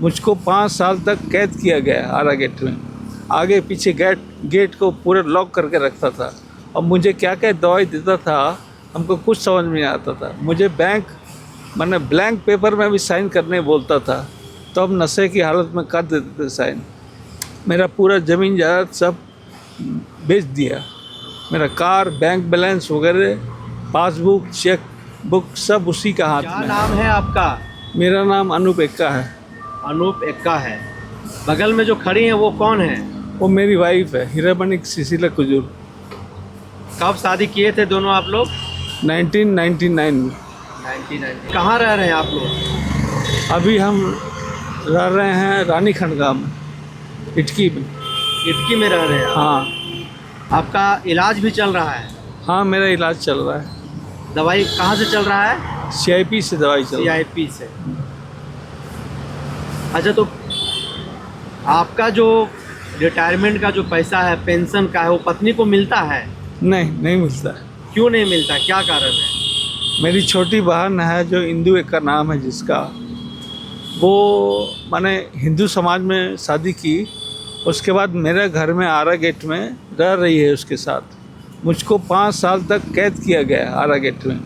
मुझको 5 साल तक कैद किया गया आरा गेट में। आगे पीछे गेट को पूरे लॉक करके रखता था और मुझे क्या क्या दवाई देता था हमको कुछ समझ में नहीं आता था। मुझे ब्लैंक पेपर में भी साइन करने बोलता था तो हम नशे की हालत में कर देते थे साइन। मेरा पूरा ज़मीन जायदाद सब बेच दिया। मेरा कार, बैंक बैलेंस वगैरह, पासबुक, चेक बुक सब उसी का हाथ क्या में। नाम है आपका? मेरा नाम अनूप एक्का है। अनूप एक्का है। बगल में जो खड़ी हैं वो कौन है? वो मेरी वाइफ है, हीरामणि सुशीला कुजूर। कब शादी किए थे दोनों आप लोग? 1999 में। 1990। कहाँ रह रहे हैं आप लोग? अभी हम रह रहे हैं रानी खंडगांव में, इटकी में। इटकी में रह रहे हैं? हाँ आपका इलाज भी चल रहा है? हाँ, मेरा इलाज चल रहा है। दवाई कहाँ से चल रहा है? CIP से दवाई चल रहा है। CIP से। अच्छा, तो आपका जो रिटायरमेंट का जो पैसा है, पेंशन का है, वो पत्नी को मिलता है? नहीं मिलता। क्यों नहीं मिलता, क्या कारण है? मेरी छोटी बहन है जो इंदू एक्का नाम है जिसका, वो मैंने हिंदू समाज में शादी की। उसके बाद मेरे घर में आरा गेट में रह रही है उसके साथ। मुझको 5 साल तक कैद किया गया आरा गेट में।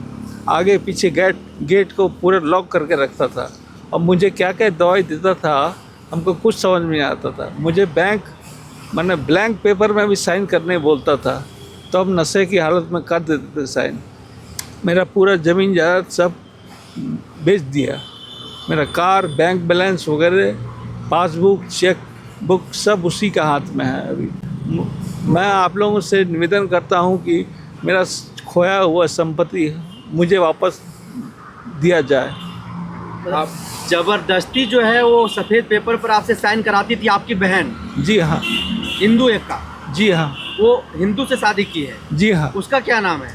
आगे पीछे गेट को पूरे लॉक करके रखता था और मुझे क्या क्या दवाई देता था हमको कुछ समझ में नहीं आता था। मुझे ब्लैंक पेपर में भी साइन करने बोलता था तो हम नशे की हालत में कर देते थे साइन। मेरा पूरा ज़मीन जायदाद सब बेच दिया। मेरा कार, बैंक बैलेंस वगैरह, पासबुक, चेक बुक सब उसी का हाथ में है अभी। मैं आप लोगों से निवेदन करता हूं कि मेरा खोया हुआ संपत्ति मुझे वापस दिया जाए। आप जबरदस्ती जो है वो सफ़ेद पेपर पर आपसे साइन कराती थी आपकी बहन? जी हाँ। इंदू एक्का? जी हाँ। वो हिंदू से शादी की है? जी हाँ। उसका क्या नाम है?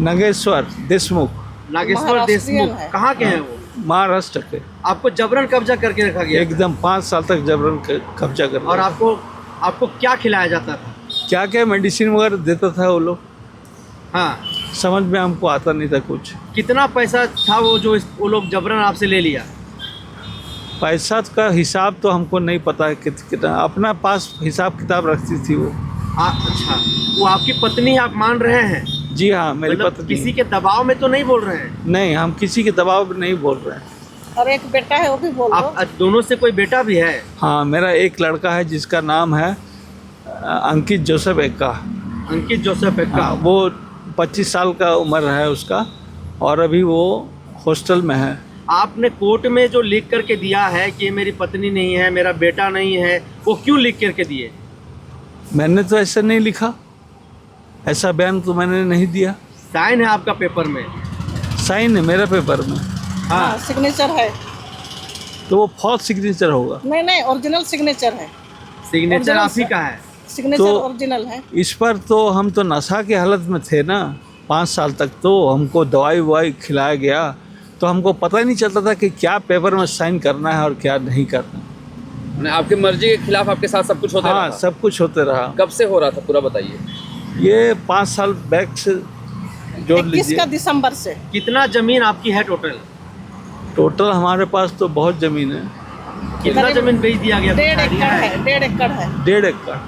नागेश्वर देशमुख। नागेश्वर देशमुख। कहाँ के हैं वो? महाराष्ट्र के। आपको जबरन कब्जा करके रखा गया? एकदम 5 साल तक जबरन कब्जा कर। और आपको क्या खिलाया जाता था? क्या क्या मेडिसिन वगैरह देता था वो लोग। हाँ। समझ में हमको आता नहीं था कुछ। कितना पैसा था वो लोग जबरन आपसे ले लिया? पैसा का हिसाब तो हमको नहीं पता है कितना, अपना पास हिसाब किताब रखती थी वो। अच्छा, वो आपकी पत्नी आप मान रहे हैं? जी हाँ, मेरी मतलब पत्नी। किसी के दबाव में तो नहीं बोल रहे हैं? नहीं, हम किसी के दबाव में नहीं बोल रहे हैं। और एक बेटा है, वो भी बोल दो। आप दोनों से कोई बेटा भी है? हाँ, मेरा एक लड़का है जिसका नाम है अंकित जोसेफ एक्का। अंकित जोसेफ एक्का। हाँ, वो 25 साल का उम्र है उसका और अभी वो हॉस्टल में है। आपने कोर्ट में जो लिख करके दिया है कि ये मेरी पत्नी नहीं है, मेरा बेटा नहीं है, वो क्यों लिख करके दिए? मैंने तो ऐसा नहीं लिखा, ऐसा बयान तो मैंने नहीं दिया। साइन है आपका पेपर में? साइन है मेरा पेपर में। हाँ, सिग्नेचर है। तो वो फॉल्स सिग्नेचर होगा? नहीं, ओरिजिनल सिग्नेचर है। सिग्नेचर आप ही का है? सिग्नेचर तो ओरिजिनल है। इस पर तो हम तो नशा की हालत में थे ना 5 साल तक। तो हमको दवाई ववाई खिलाया गया तो हमको पता ही नहीं चलता था कि क्या पेपर में साइन करना है और क्या नहीं करना। आपकी मर्जी के खिलाफ आपके साथ सब कुछ होता रहा? हाँ, सब कुछ होते रहा। कब से हो रहा था पूरा बताइए? ये 5 साल बैक से जोड़ 21 लीजिए। का दिसंबर से। कितना जमीन आपकी है टोटल? टोटल हमारे पास तो बहुत ज़मीन है। कितना जमीन बेच दिया गया? 1.5 एकड़ है। 1.5 एकड़ है। 1.5 एकड़।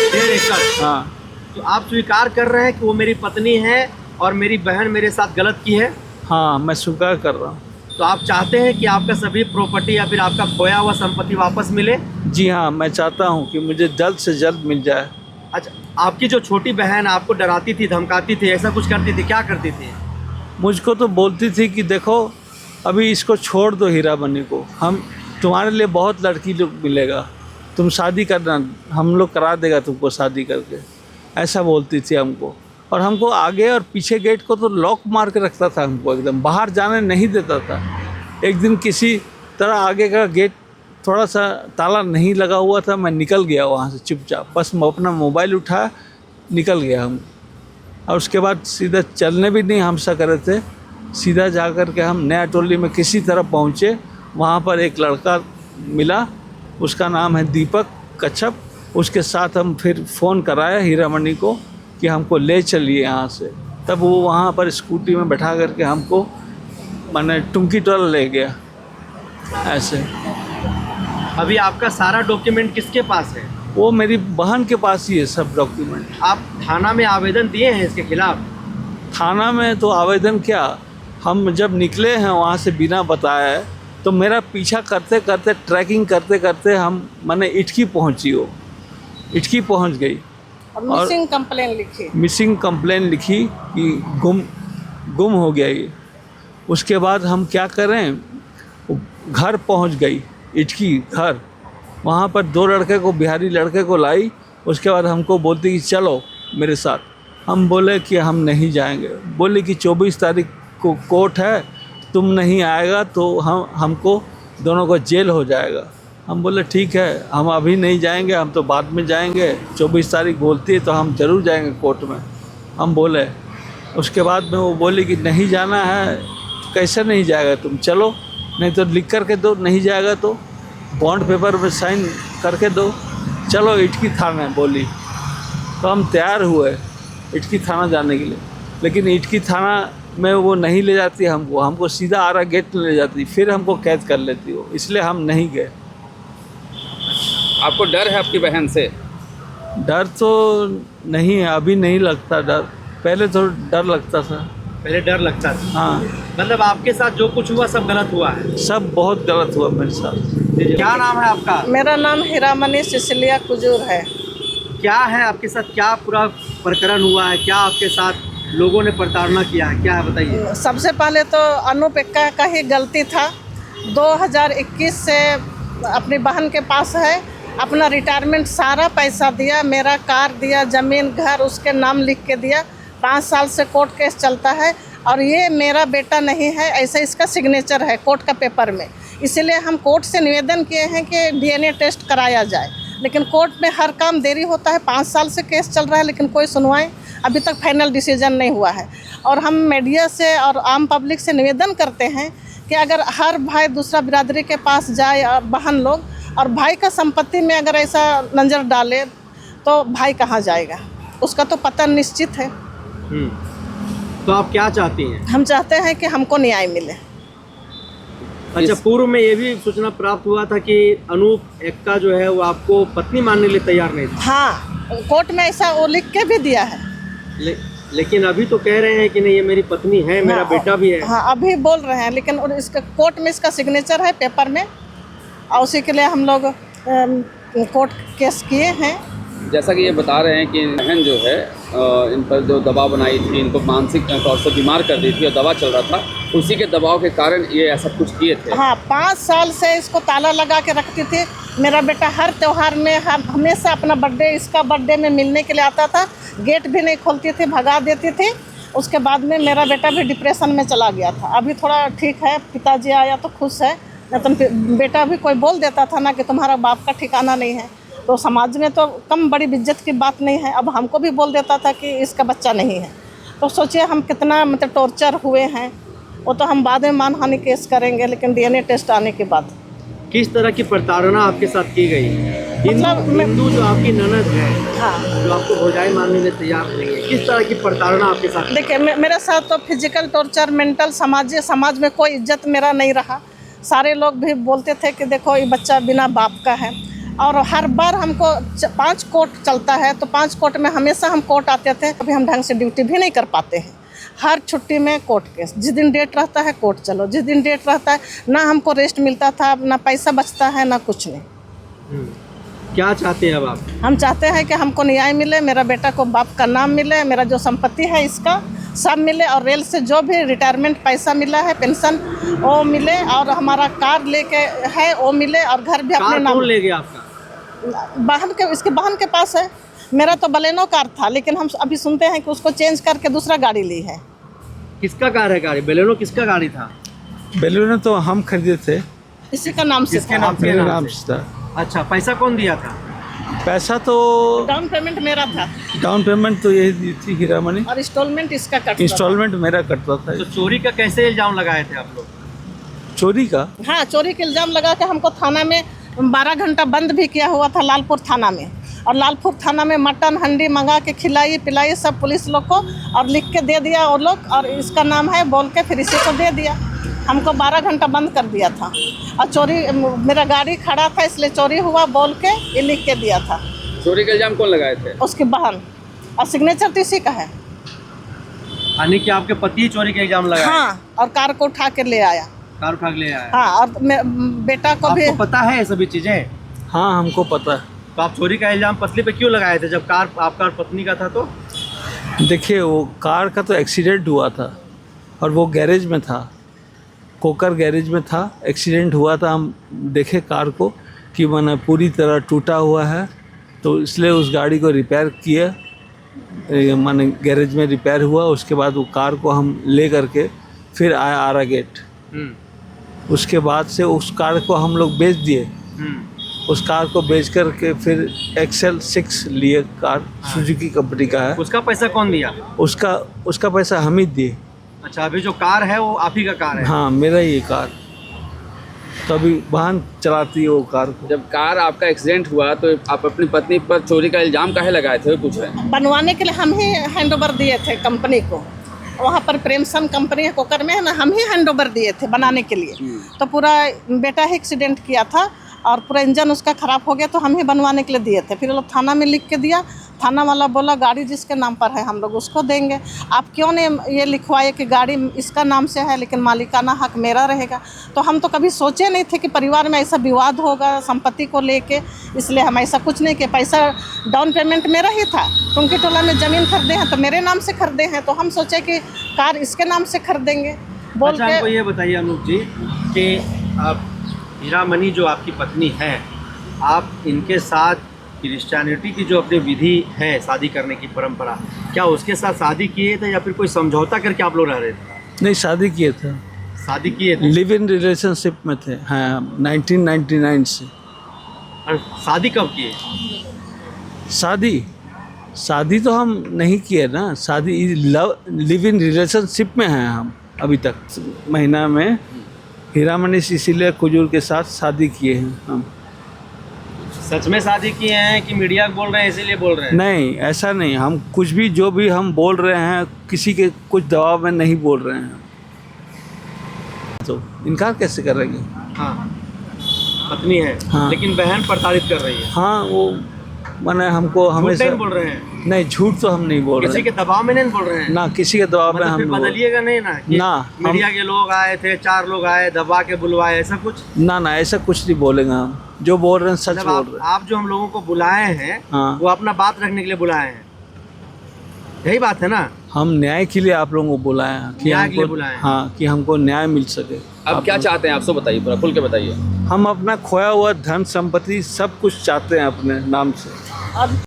1.5 एकड़? हाँ। तो आप स्वीकार कर रहे हैं कि वो मेरी पत्नी है और मेरी बहन मेरे साथ गलत की है? हाँ, मैं स्वीकार कर रहा हूँ। तो आप चाहते हैं कि आपका सभी प्रॉपर्टी या फिर आपका खोया हुआ संपत्ति वापस मिले? जी हाँ, मैं चाहता हूँ कि मुझे जल्द से जल्द मिल जाए। अच्छा, आपकी जो छोटी बहन आपको डराती थी, धमकाती थी, ऐसा कुछ करती थी, क्या करती थी? मुझको तो बोलती थी कि देखो अभी इसको छोड़ दो हीरामणि को, हम तुम्हारे लिए बहुत लड़की लोग मिलेगा, तुम शादी करना, हम लोग करा देगा तुमको शादी करके, ऐसा बोलती थी हमको। और हमको आगे और पीछे गेट को तो लॉक मार के रखता था, हमको एकदम बाहर जाने नहीं देता था। एक दिन किसी तरह आगे का गेट थोड़ा सा ताला नहीं लगा हुआ था, मैं निकल गया वहाँ से चुपचाप, बस मैं अपना मोबाइल उठाया निकल गया हम। और उसके बाद सीधा चलने भी नहीं हम सा करे थे, सीधा जा कर के हम नया टोली में किसी तरह पहुँचे। वहाँ पर एक लड़का मिला, उसका नाम है दीपक कच्छप। उसके साथ हम फिर फ़ोन कराया हीरामणि को कि हमको ले चलिए यहाँ से। तब वो वहाँ पर स्कूटी में बैठा करके हमको मैंने टुंकी टोला ले गया ऐसे। अभी आपका सारा डॉक्यूमेंट किसके पास है? वो मेरी बहन के पास ही है सब डॉक्यूमेंट। आप थाना में आवेदन दिए हैं इसके खिलाफ? थाना में तो आवेदन क्या, हम जब निकले हैं वहाँ से बिना बताए, तो मेरा पीछा करते करते ट्रैकिंग करते करते हम मैंने इटकी पहुँची, वो इटकी पहुँच गई और मिसिंग कंप्लेन लिखी। मिसिंग कंप्लेन लिखी कि गुम हो गया ये। उसके बाद हम क्या करें, घर पहुँच गई इटकी घर, वहाँ पर 2 लड़के को, बिहारी लड़के को लाई। उसके बाद हमको बोलती कि चलो मेरे साथ। हम बोले कि हम नहीं जाएंगे। बोले कि 24 तारीख को कोर्ट है, तुम नहीं आएगा तो हमको दोनों को जेल हो जाएगा। हम बोले ठीक है, हम अभी नहीं जाएंगे, हम तो बाद में जाएंगे। 24 तारीख बोलती है तो हम ज़रूर जाएंगे कोर्ट में, हम बोले। उसके बाद में वो बोली कि नहीं जाना है, तो कैसे नहीं जाएगा, तुम चलो, नहीं तो लिख करके दो, नहीं जाएगा तो बॉन्ड पेपर में साइन करके दो, चलो इटकी थाना बोली। तो हम तैयार हुए इटकी थाना जाने के लिए, लेकिन इटकी थाना में वो नहीं ले जाती हमको सीधा आरा गेट ले जाती, फिर हमको कैद कर लेती हो, इसलिए हम नहीं गए। आपको डर है आपकी बहन से? डर तो नहीं है, अभी नहीं लगता डर, पहले तो डर लगता था। पहले डर लगता था? हाँ, मतलब आपके साथ जो कुछ हुआ सब गलत हुआ है? सब बहुत गलत हुआ मेरे साथ। क्या नाम है आपका? मेरा नाम हीरामणि सिसिलिया कुजूर है। क्या है आपके साथ, क्या पूरा प्रकरण हुआ है, क्या आपके साथ लोगों ने प्रताड़ना किया है, क्या है बताइए। सबसे पहले तो अनूप एक्का का ही गलती था। 2021 से अपनी बहन के पास है, अपना रिटायरमेंट सारा पैसा दिया, मेरा कार दिया, ज़मीन घर उसके नाम लिख के दिया। 5 साल से कोर्ट केस चलता है और ये मेरा बेटा नहीं है, ऐसा इसका सिग्नेचर है कोर्ट का पेपर में। इसीलिए हम कोर्ट से निवेदन किए हैं कि डीएनए टेस्ट कराया जाए, लेकिन कोर्ट में हर काम देरी होता है। 5 साल से केस चल रहा है, लेकिन कोई सुनवाई अभी तक फाइनल डिसीजन नहीं हुआ है। और हम मीडिया से और आम पब्लिक से निवेदन करते हैं कि अगर हर भाई दूसरा बिरादरी के पास जाए और बहन लोग, और भाई का संपत्ति में अगर ऐसा नज़र डाले तो भाई कहाँ जाएगा, उसका तो पतन निश्चित है। तो आप क्या चाहती हैं? हम चाहते हैं कि हमको न्याय मिले। अच्छा, पूर्व में ये भी सूचना प्राप्त हुआ था कि अनूप एक्का जो है वो आपको पत्नी मानने के लिए तैयार नहीं था। हाँ, कोर्ट में ऐसा वो लिख के भी दिया है। लेकिन अभी तो कह रहे हैं कि नहीं, ये मेरी पत्नी है, मेरा बेटा भी है। हाँ, अभी बोल रहे हैं, लेकिन इसका कोर्ट में इसका सिग्नेचर है पेपर में, और उसी के लिए हम लोग कोर्ट केस किए हैं। जैसा कि ये बता रहे हैं कि बहन जो है इन पर जो दबाव बनाई थी, इनको मानसिक तौर से बीमार कर दी थी और दवा चल रहा था, उसी के दबाव के कारण ये ऐसा कुछ किए थे। हाँ, 5 साल से इसको ताला लगा के रखती थी। मेरा बेटा हर त्यौहार में हमेशा अपना बर्थडे, इसका बर्थडे में मिलने के लिए आता था, गेट भी नहीं खोलती थी, भगा देती थी। उसके बाद में मेरा बेटा भी डिप्रेशन में चला गया था। अभी थोड़ा ठीक है, पिताजी आया तो खुश है, नहीं तो बेटा भी कोई बोल देता था ना कि तुम्हारा बाप का ठिकाना नहीं है, तो समाज में तो कम बड़ी इज्जत की बात नहीं है। अब हमको भी बोल देता था कि इसका बच्चा नहीं है। तो सोचिए हम कितना मतलब टॉर्चर हुए हैं। वो तो हम बाद में मानहानि केस करेंगे, लेकिन डीएनए टेस्ट आने के बाद। किस तरह की प्रताड़ना आपके साथ की गई? हिंदू जो आपकी ननद है, हाँ, जो आपको भौजाई मानने में तैयार नहीं है, किस तरह की प्रताड़ना आपके साथ? देखिए, मेरे साथ तो फिजिकल टॉर्चर, मेंटल, समाज में कोई इज्जत मेरा नहीं रहा। सारे लोग भी बोलते थे कि देखो ये बच्चा बिना बाप का है। और हर बार हमको 5 कोर्ट चलता है, तो 5 कोर्ट में हमेशा हम कोर्ट आते थे, कभी हम ढंग से ड्यूटी भी नहीं कर पाते हैं। हर छुट्टी में कोर्ट केस, जिस दिन डेट रहता है कोर्ट चलो, जिस दिन डेट रहता है ना हमको रेस्ट मिलता था, ना पैसा बचता है, ना कुछ नहीं। क्या चाहते हैं अब आप? हम चाहते हैं कि हमको न्याय मिले, मेरा बेटा को बाप का नाम मिले, मेरा जो संपत्ति है इसका सब मिले, और रेल से जो भी रिटायरमेंट पैसा मिला है, पेंशन वो मिले, और हमारा कार लेके है वो मिले, और घर भी अपने नाम। कौन ले गया आपका? बहन के, इसके बहन के पास है। मेरा तो बलेनो कार था, लेकिन हम अभी सुनते हैं कि उसको चेंज करके दूसरा गाड़ी ली है। किसका कार है गाड़ी? बेलेनो किसका गाड़ी था? बेलून तो हम खरीदे थे, इसी का नाम से था। मेरे नाम से था। अच्छा, पैसा कौन दिया था? पैसा तो डाउन पेमेंट मेरा था, डाउन पेमेंट तो यही दी थी हीरामणि, और इंस्टॉलमेंट इसका कटता था। इंस्टॉलमेंट मेरा कटता था। तो चोरी का कैसे इल्जाम लगाए थे आप लोग? चोरी का? हाँ, चोरी के इल्ज़ाम लगा के हमको थाना में 12 घंटा बंद भी किया हुआ था, लालपुर थाना में। और लालपुर थाना में मटन हंडी मंगा के खिलाई पिलाई सब पुलिस लोग को, और लिख के दे दिया वो लोग, और इसका नाम है बोल के फिर इसी को दे दिया। हमको 12 घंटा बंद कर दिया था और चोरी, मेरा गाड़ी खड़ा था इसलिए चोरी हुआ बोल के ये लिख के दिया था। चोरी का इल्जाम कौन लगाए थे? उसकी बहन, और सिग्नेचर तो इसी का है। यानी कि आपके पति चोरी का इल्जाम लगाया? हाँ, और कार को उठा के ले आया। कार उठा के ले आया? हाँ, और बेटा को भी। आपको पता है ये सभी चीजें? हाँ, हमको पता है। तो आप चोरी का इल्जाम पत्नी पे क्यों लगाए थे जब कार आपका पत्नी का था? तो देखिए, वो कार का तो एक्सीडेंट हुआ था और वो गैरेज में था, कोकर गैरेज में था, एक्सीडेंट हुआ था। हम देखे कार को कि माने पूरी तरह टूटा हुआ है, तो इसलिए उस गाड़ी को रिपेयर किया, माने गैरेज में रिपेयर हुआ। उसके बाद वो कार को हम ले करके फिर आए आरा गेट। उसके बाद से उस कार को हम लोग बेच दिए। उस कार को बेच करके फिर एक्सेल 6 लिए, कार सुजुकी कंपनी का है। उसका पैसा कौन दिया? उसका पैसा हम ही दिए। अच्छा, अभी जो कार है वो आप ही का कार है? हाँ, मेरा ही कार। तो अभी बहन चलाती है वो कार को। जब कार आपका एक्सीडेंट हुआ तो आप अपनी पत्नी पर चोरी का इल्जाम काहे लगाए थे, पूछ रहे हैं? बनवाने के लिए हम ही हैंड ओवर दिए थे कंपनी को। वहाँ पर प्रेमसन कंपनी है कोकर में है ना, हम ही हैंड ओवर दिए थे बनाने के लिए। तो पूरा बेटा ही एक्सीडेंट किया था और पूरा इंजन उसका ख़राब हो गया, तो हम ही बनवाने के लिए दिए थे। फिर वो लोग थाना में लिख के दिया, थाना वाला बोला गाड़ी जिसके नाम पर है हम लोग उसको देंगे, आप क्यों नहीं ये लिखवाए कि गाड़ी इसका नाम से है लेकिन मालिकाना हक मेरा रहेगा। तो हम तो कभी सोचे नहीं थे कि परिवार में ऐसा विवाद होगा संपत्ति को लेके, इसलिए हम ऐसा कुछ नहीं किया। पैसा डाउन पेमेंट मेरा ही था, टुंकी टोला में ज़मीन खरीदे हैं तो मेरे नाम से खरीदे हैं, तो हम सोचे कि कार इसके नाम से खरीदेंगे बोल अच्छा, के। हमको ये बताइए अनूप जी कि आप हीरामणि जो आपकी पत्नी है, आप इनके साथ क्रिश्चियनिटी की जो अपनी विधि है शादी करने की परंपरा, क्या उसके साथ शादी किए थे या फिर कोई समझौता करके आप लोग रह रहे थे? नहीं, शादी किए थे। शादी किए थे? लिव इन रिलेशनशिप में थे। हाँ, 1999 से। और शादी कब किए? शादी तो हम नहीं किए ना। शादी लिव इन रिलेशनशिप में हैं हम अभी तक। महीना में हीरामणि सिसिलिया कुजूर के साथ शादी किए हैं हम। सच में शादी किए हैं कि मीडिया बोल रहे हैं इसीलिए बोल रहे हैं? नहीं, ऐसा नहीं। हम कुछ भी जो भी हम बोल रहे हैं किसी के कुछ दबाव में नहीं बोल रहे हैं, तो इनकार कैसे करेंगे? हाँ, पत्नी है। हाँ। लेकिन बहन प्रताड़ित कर रही है। हाँ, वो माने हमको हमेशा नहीं बोल रहे हैं? नहीं, झूठ तो हम नहीं बोल किसी रहे के दबाव में नहीं बोल रहे हैं ना, किसी के दबाव में मतलब हम फिर नहीं बोल- बदलिएगा नहीं ना कि ना, मीडिया के लोग आए थे, 4 लोग आए दबा के बुलवाए, ऐसा कुछ? ना, ऐसा कुछ नहीं बोलेंगे हम। जो बोल रहे हैं सच मतलब बोल रहे हैं। आप जो हम लोगों को बुलाए हैं हाँ। वो अपना बात रखने के लिए बुलाए हैं, यही बात है ना? हम न्याय के लिए आप लोगों को बुलाए हैं कि न्याय के लिए हमको, बुलाए हैं। हाँ, कि हमको न्याय मिल सके। अब क्या चाहते हैं आप, सब बताइए, पूरा खुल के बताइए। हम अपना खोया हुआ धन संपत्ति सब कुछ चाहते हैं अपने नाम से। अब